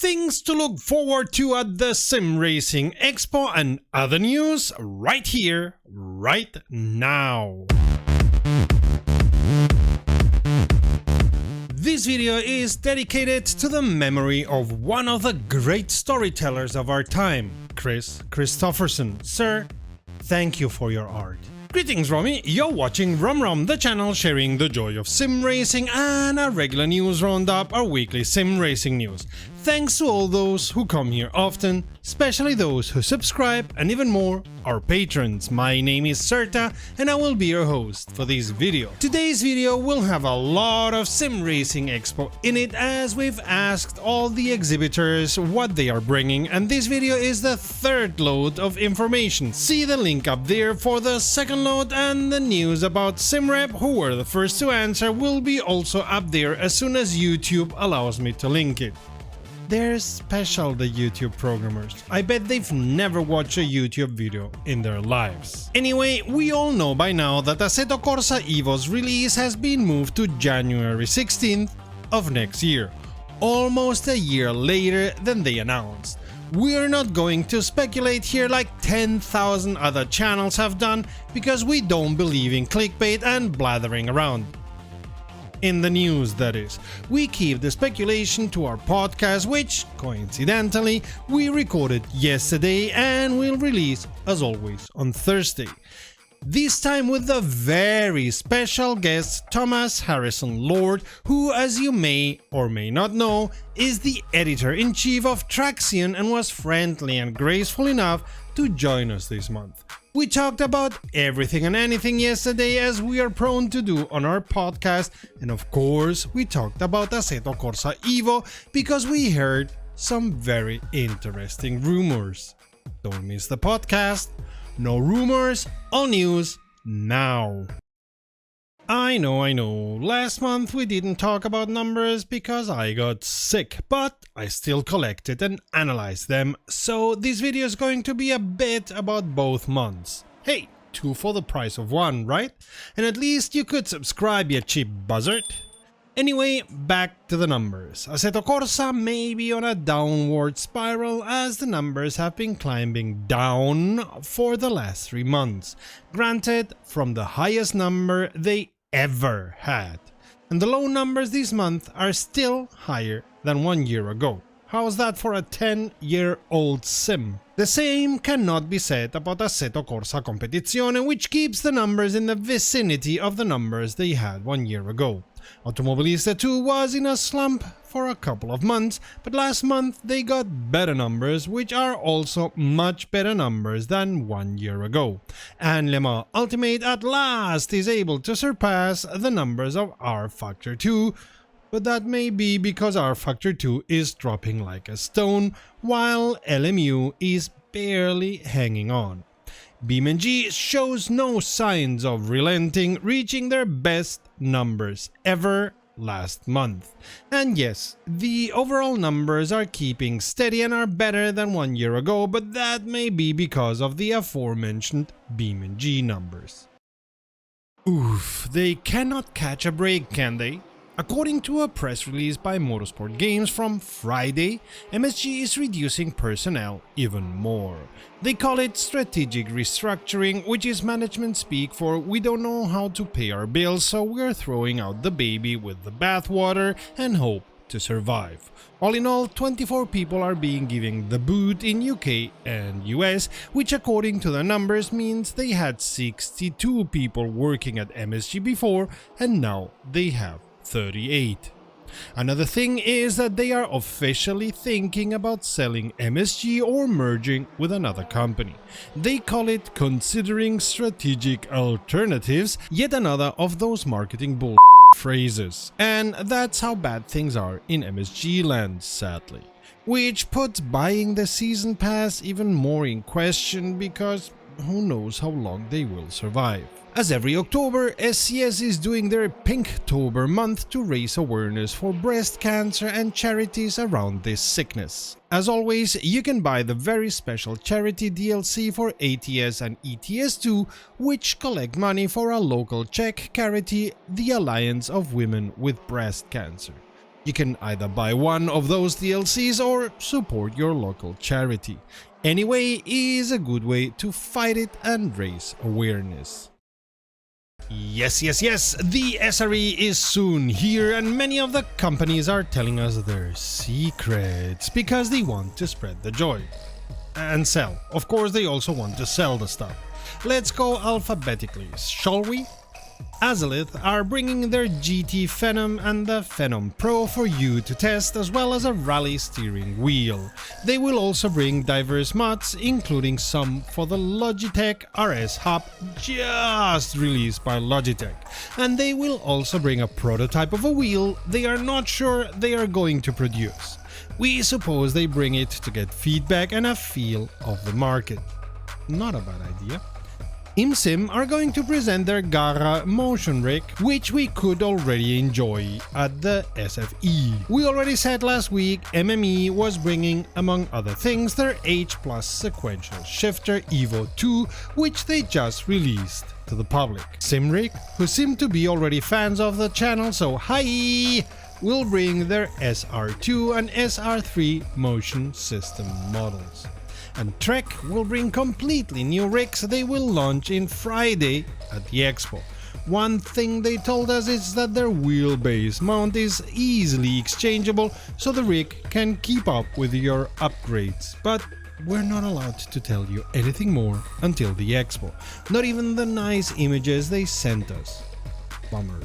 Things to look forward to at the Sim Racing Expo and other news right here, right now. This video is dedicated to the memory of one of the great storytellers of our time, Kristofferson. Sir, thank you for your art. Greetings, Romy. You're watching Rom, the channel sharing the joy of sim racing and a regular news roundup, our weekly sim racing news. Thanks to all those who come here often, especially those who subscribe, and even more, our patrons. My name is Serta and I will be your host for this video. Today's video will have a lot of Sim Racing Expo in it, as we've asked all the exhibitors what they are bringing, and this video is the third load of information. See the link up there for the second load, and the news about SimRep, who were the first to answer, will be also up there as soon as YouTube allows me to link it. They're special, the YouTube programmers. I bet they've never watched a YouTube video in their lives. Anyway, we all know by now that Assetto Corsa Evo's release has been moved to January 16th of next year, almost a year later than they announced. We're not going to speculate here like 10,000 other channels have done, because we don't believe in clickbait and blathering around. In the news, that is. We keep the speculation to our podcast, which, coincidentally, we recorded yesterday and will release, as always, on Thursday. This time with the very special guest Thomas Harrison Lord, who, as you may or may not know, is the editor-in-chief of Traxion and was friendly and graceful enough to join us this month. We talked about everything and anything yesterday, as we are prone to do on our podcast, and of course we talked about Assetto Corsa Evo because we heard some very interesting rumors. Don't miss the podcast. No rumors, all news now. I know, last month we didn't talk about numbers because I got sick, but I still collected and analyzed them, so this video is going to be a bit about both months. Hey, 2 for the price of 1, right? And at least you could subscribe, you cheap buzzard. Anyway, back to the numbers. Assetto Corsa may be on a downward spiral, as the numbers have been climbing down for the last 3 months. Granted, from the highest number they ever had. And the low numbers this month are still higher than 1 year ago. How's that for a 10-year-old sim? The same cannot be said about Assetto Corsa Competizione, which keeps the numbers in the vicinity of the numbers they had 1 year ago. Automobilista 2 was in a slump for a couple of months, but last month they got better numbers, which are also much better numbers than 1 year ago. And Le Mans Ultimate at last is able to surpass the numbers of R Factor 2, but that may be because R Factor 2 is dropping like a stone, while LMU is barely hanging on. Beam.NG shows no signs of relenting, reaching their best numbers ever last month. And yes, the overall numbers are keeping steady and are better than 1 year ago, but that may be because of the aforementioned Beam.NG numbers. Oof, they cannot catch a break, can they? According to a press release by Motorsport Games from Friday, MSG is reducing personnel even more. They call it strategic restructuring, which is management speak for "we don't know how to pay our bills, so we're throwing out the baby with the bathwater and hope to survive." All in all, 24 people are being given the boot in UK and US, which according to the numbers means they had 62 people working at MSG before, and now they have 38. Another thing is that they are officially thinking about selling MSG or merging with another company. They call it considering strategic alternatives, yet another of those marketing bull phrases. And that's how bad things are in MSG land, sadly. Which puts buying the season pass even more in question, because who knows how long they will survive. As every October, SCS is doing their Pinktober month to raise awareness for breast cancer and charities around this sickness. As always, you can buy the very special charity DLC for ATS and ETS2, which collect money for a local Czech charity, the Alliance of Women with Breast Cancer. You can either buy one of those DLCs or support your local charity. Anyway, is a good way to fight it and raise awareness. Yes, the SRE is soon here and many of the companies are telling us their secrets because they want to spread the joy. And sell. Of course, they also want to sell the stuff. Let's go alphabetically, shall we? Assetto are bringing their GT Phenom and the Phenom Pro for you to test, as well as a rally steering wheel. They will also bring diverse mods, including some for the Logitech RS Hub just released by Logitech. And they will also bring a prototype of a wheel they are not sure they are going to produce. We suppose they bring it to get feedback and a feel of the market. Not a bad idea. Sim are going to present their Gara motion rig, which we could already enjoy at the SFE. We already said last week MME was bringing, among other things, their H+ sequential shifter Evo 2, which they just released to the public. Simrig, who seem to be already fans of the channel, so hi, will bring their SR2 and SR3 motion system models. And Trek will bring completely new rigs they will launch in Friday at the Expo. One thing they told us is that their wheelbase mount is easily exchangeable, so the rig can keep up with your upgrades, but we're not allowed to tell you anything more until the Expo. Not even the nice images they sent us. Bummer.